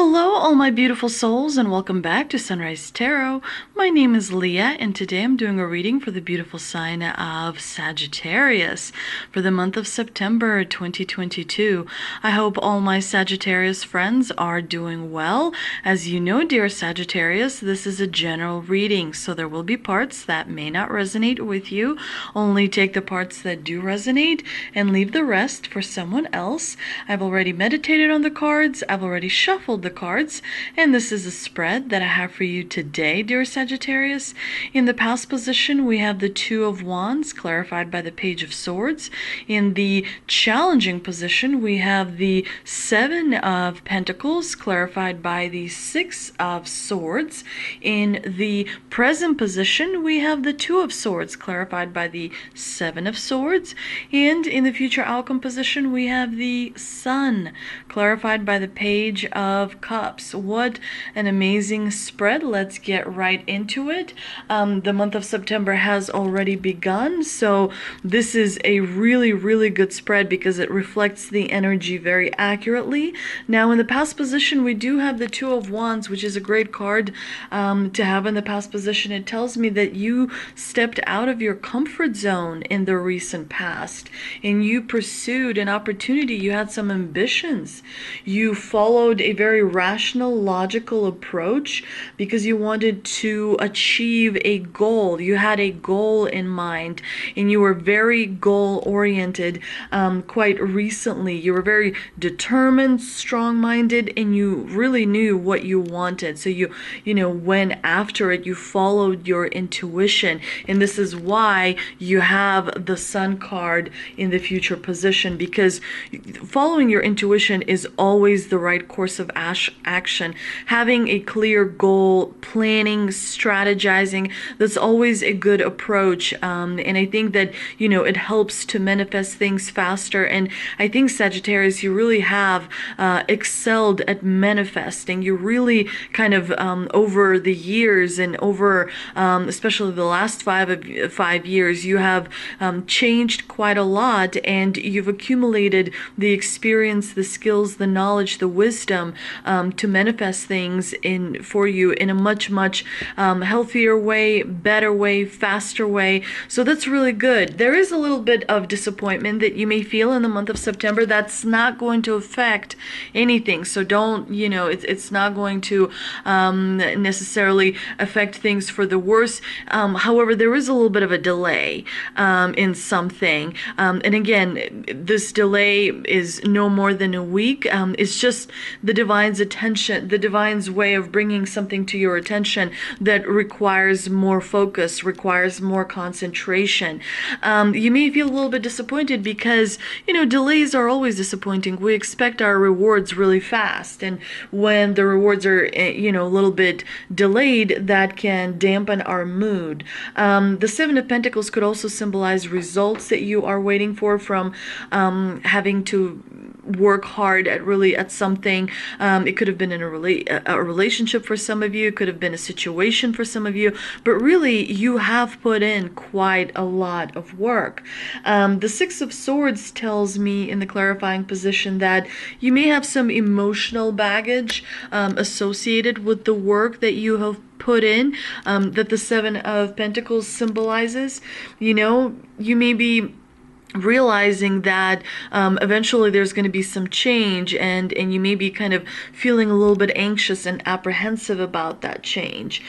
Hello, all my beautiful souls, and welcome back to Sunrise Tarot. My name is Leah, and today I'm doing a reading for the beautiful sign of Sagittarius for the month of September 2022. I hope all my Sagittarius friends are doing well. As you know, dear Sagittarius, this is a general reading, so there will be parts that may not resonate with you. Only take the parts that do resonate and leave the rest for someone else. I've already meditated on the cards. I've already shuffled the cards, and this is a spread that I have for you today, dear Sagittarius. In the past position, we have the Two of Wands, clarified by the Page of Swords. In the challenging position, we have the Seven of Pentacles, clarified by the Six of Swords. In the present position, we have the Two of Swords, clarified by the Seven of Swords. And in the future outcome position, we have the Sun, clarified by the Page of Cups. What an amazing spread. Let's get right into it. The month of September has already begun, so this is a really good spread because it reflects the energy very accurately. Now, in the past position, we do have the Two of Wands, which is a great card to have in the past position. It tells me that you stepped out of your comfort zone in the recent past and you pursued an opportunity. You had some ambitions. You followed a very rational, logical approach because you wanted to achieve a goal. You had a goal in mind and you were very goal-oriented quite recently. You were very determined, strong-minded, and you really knew what you wanted. So you went after it. You followed your intuition, and this is why you have the Sun card in the future position, because following your intuition is always the right course of action. Having a clear goal, planning, strategizing, that's always a good approach. And I think that, it helps to manifest things faster. And I think, Sagittarius, you really have excelled at manifesting. You really kind of, over the years and over, especially the last 5 years, you have changed quite a lot, and you've accumulated the experience, the skills, the knowledge, the wisdom to manifest things for you in a much healthier way, better way, faster way. So that's really good. There is a little bit of disappointment that you may feel in the month of September. That's not going to affect anything. So don't, it's not going to necessarily affect things for the worse. However, there is a little bit of a delay in something. And again, this delay is no more than a week. It's just the divine's attention, the divine's way of bringing something to your attention that requires more focus, requires more concentration. You may feel a little bit disappointed because, delays are always disappointing. We expect our rewards really fast. And when the rewards are, a little bit delayed, that can dampen our mood. The Seven of Pentacles could also symbolize results that you are waiting for from having to work hard at something. It could have been in a relationship for some of you. It could have been a situation for some of you. But really, you have put in quite a lot of work. The Six of Swords tells me in the clarifying position that you may have some emotional baggage associated with the work that you have put in, that the Seven of Pentacles symbolizes. You may be realizing that eventually there's going to be some change, and you may be kind of feeling a little bit anxious and apprehensive about that change.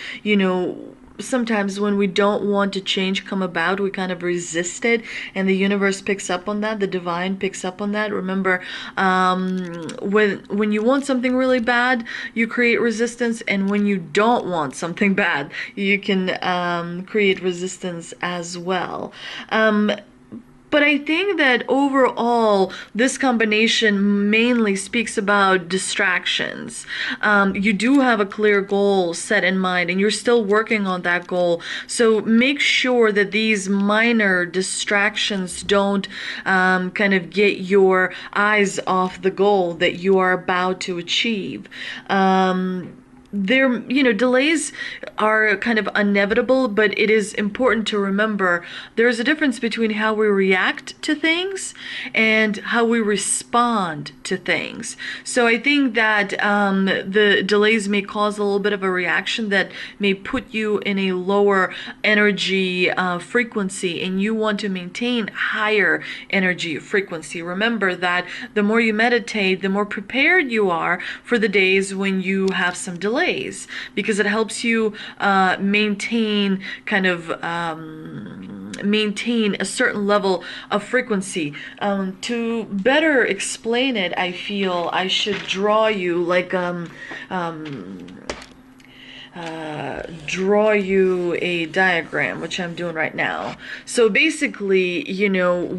Sometimes when we don't want to change come about, we kind of resist it, and the universe picks up on that, the divine picks up on that. Remember, when you want something really bad, you create resistance, and when you don't want something bad, you can create resistance as well. But I think that overall, this combination mainly speaks about distractions. You do have a clear goal set in mind, and you're still working on that goal. So make sure that these minor distractions don't kind of get your eyes off the goal that you are about to achieve. there, delays are kind of inevitable, but it is important to remember there's a difference between how we react to things and how we respond to things. So I think that the delays may cause a little bit of a reaction that may put you in a lower energy frequency, and you want to maintain higher energy frequency. Remember that the more you meditate, the more prepared you are for the days when you have some delays, because it helps you maintain maintain a certain level of frequency. To better explain it, I feel I should draw you draw you a diagram, which I'm doing right now. So basically,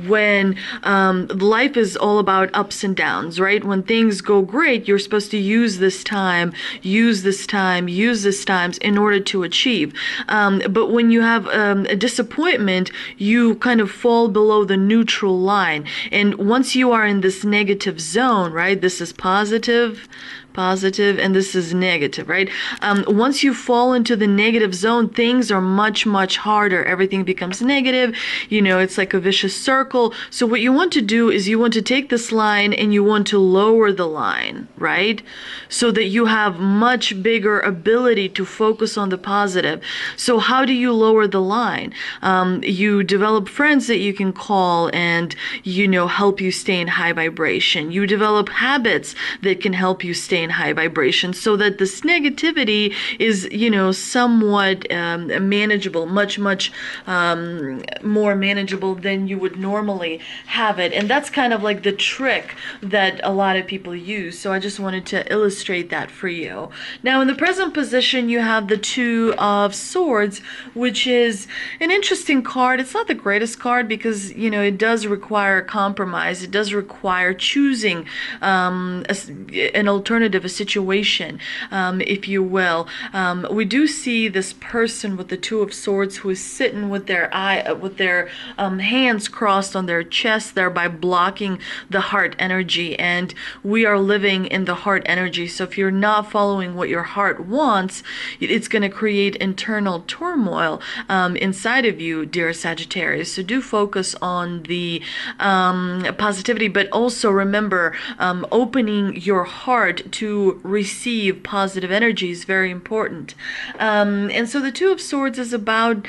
when life is all about ups and downs, right? When things go great, you're supposed to use this time in order to achieve. But when you have a disappointment, you kind of fall below the neutral line. And once you are in this negative zone, right? This is positive, and this is negative, right? Once you fall into the negative zone, things are much, much harder. Everything becomes negative. It's like a vicious circle. So what you want to do is you want to take this line and you want to lower the line, right? So that you have much bigger ability to focus on the positive. So how do you lower the line? You develop friends that you can call and, help you stay in high vibration. You develop habits that can help you stay in high vibration, so that this negativity is, somewhat manageable, much more manageable than you would normally have it. And that's kind of like the trick that a lot of people use. So I just wanted to illustrate that for you. Now, in the present position, you have the Two of Swords, which is an interesting card. It's not the greatest card because, it does require compromise. It does require choosing an alternative, a situation, if you will. We do see this person with the Two of Swords who is sitting with their hands crossed on their chest, thereby blocking the heart energy. And we are living in the heart energy. So if you're not following what your heart wants, it's going to create internal turmoil inside of you, dear Sagittarius. So do focus on the positivity, but also remember, opening your heart to receive positive energy is very important. And so the Two of Swords is about,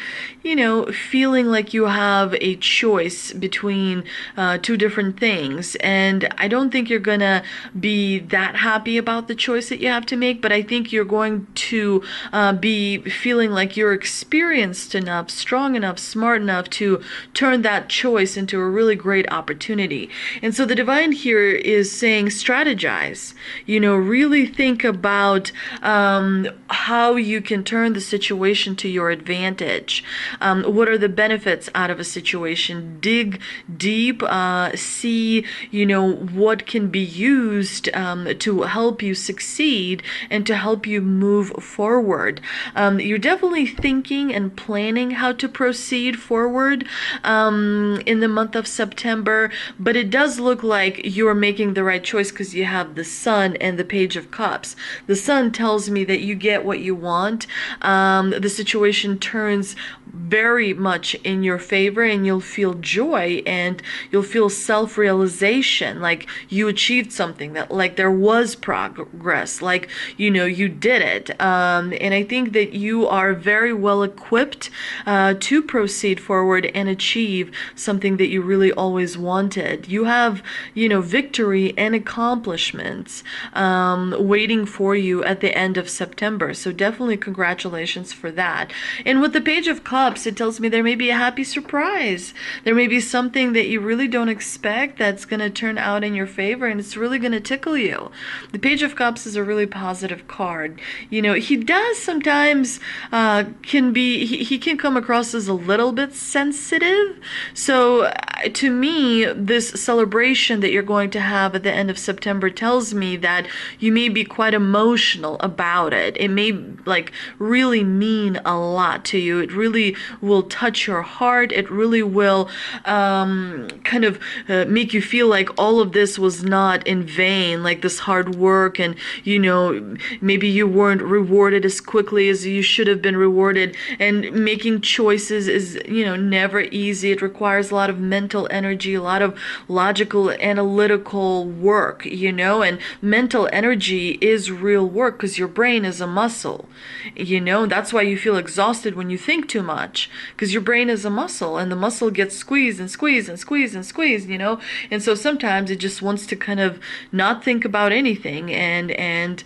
feeling like you have a choice between two different things. And I don't think you're going to be that happy about the choice that you have to make, but I think you're going to be feeling like you're experienced enough, strong enough, smart enough to turn that choice into a really great opportunity. And so the divine here is saying strategize, really think about how you can turn the situation to your advantage. What are the benefits out of a situation? Dig deep, see, what can be used to help you succeed and to help you move forward. You're definitely thinking and planning how to proceed forward in the month of September, but it does look like you're making the right choice because you have the Sun and the Page of Cups. The Sun tells me that you get what you want. The situation turns very much in your favor, and you'll feel joy and you'll feel self-realization, like you achieved something, that like there was progress, like you did it. And I think that you are very well equipped to proceed forward and achieve something that you really always wanted. You have victory and accomplishments waiting for you at the end of September, so definitely congratulations for that. And with the Page of Cups, it tells me there may be a happy surprise. There may be something that you really don't expect that's going to turn out in your favor, and it's really going to tickle you. The Page of Cups is a really positive card. He does sometimes he can come across as a little bit sensitive. So to me, this celebration that you're going to have at the end of September tells me that you may be quite emotional about it. It may like really mean a lot to you. It really will touch your heart. It really will kind of make you feel like all of this was not in vain, like this hard work, and maybe you weren't rewarded as quickly as you should have been rewarded. And making choices is never easy. It requires a lot of mental energy, a lot of logical, analytical work, and mental energy is real work because your brain is a muscle. That's why you feel exhausted when you think too much, because your brain is a muscle, and the muscle gets squeezed and squeezed and squeezed and squeezed, and so sometimes it just wants to kind of not think about anything and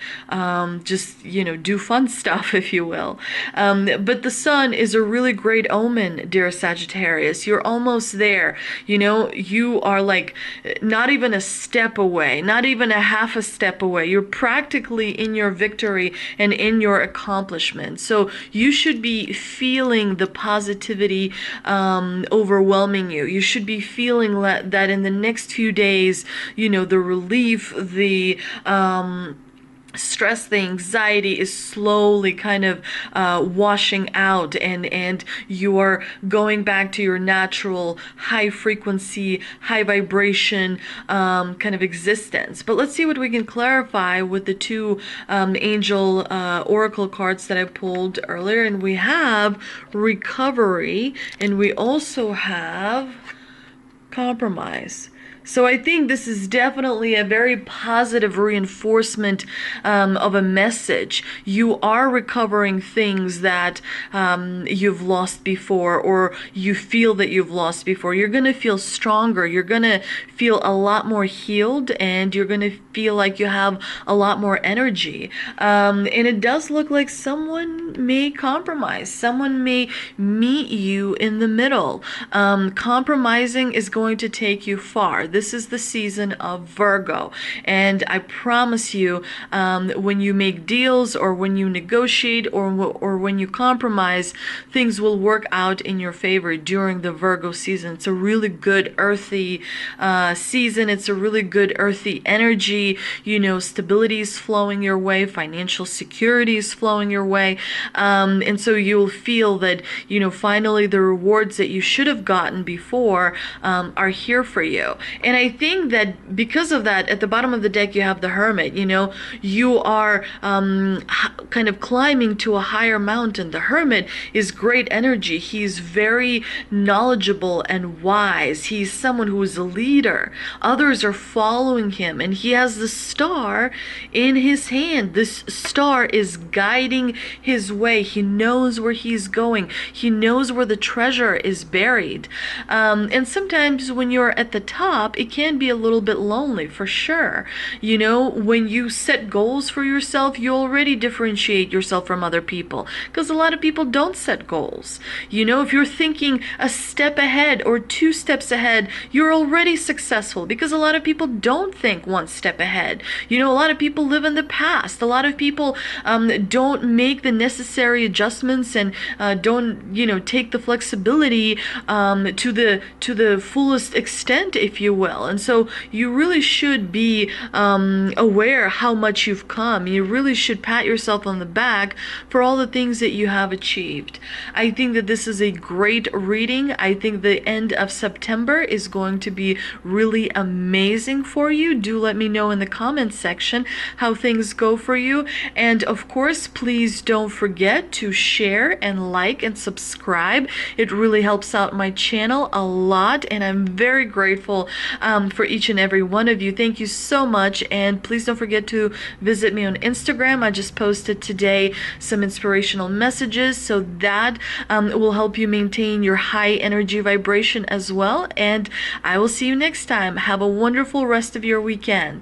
just do fun stuff, if you will. But the sun is a really great omen, dear Sagittarius. You're almost there. You are like not even a step away, not even a half a step away. You're practically in your victory and in your accomplishment. So you should be feeling the positivity overwhelming you. You should be feeling that in the next few days, the relief, the stress, the anxiety is slowly kind of washing out, and you are going back to your natural high frequency, high vibration kind of existence. But let's see what we can clarify with the two angel oracle cards that I pulled earlier. And we have recovery, and we also have compromise. So I think this is definitely a very positive reinforcement of a message. You are recovering things that you've lost before, or you feel that you've lost before. You're going to feel stronger. You're going to feel a lot more healed, and you're going to feel like you have a lot more energy. And it does look like someone may compromise. Someone may meet you in the middle. Compromising is going to take you far. This is the season of Virgo, and I promise you, when you make deals, or when you negotiate, or when you compromise, things will work out in your favor during the Virgo season. It's a really good earthy season. It's a really good earthy energy. Stability is flowing your way, financial security is flowing your way, and so you'll feel that finally the rewards that you should have gotten before are here for you. And I think that because of that, at the bottom of the deck, you have the Hermit. You are kind of climbing to a higher mountain. The Hermit is great energy. He's very knowledgeable and wise. He's someone who is a leader. Others are following him, and he has the star in his hand. This star is guiding his way. He knows where he's going. He knows where the treasure is buried. And sometimes when you're at the top, it can be a little bit lonely, for sure. When you set goals for yourself, you already differentiate yourself from other people, because a lot of people don't set goals. If you're thinking a step ahead or 2 steps ahead, you're already successful, because a lot of people don't think 1 step ahead. A lot of people live in the past. A lot of people don't make the necessary adjustments, and don't take the flexibility to the fullest extent, if you will. And so you really should be aware how much you've come. You really should pat yourself on the back for all the things that you have achieved. I think that this is a great reading. I think the end of September is going to be really amazing for you. Do let me know in the comments section how things go for you. And of course, please don't forget to share and like and subscribe. It really helps out my channel a lot, and I'm very grateful for each and every one of you. Thank you so much, and please don't forget to visit me on Instagram. I just posted today some inspirational messages, so that will help you maintain your high energy vibration as well. And I will see you next time. Have a wonderful rest of your weekend.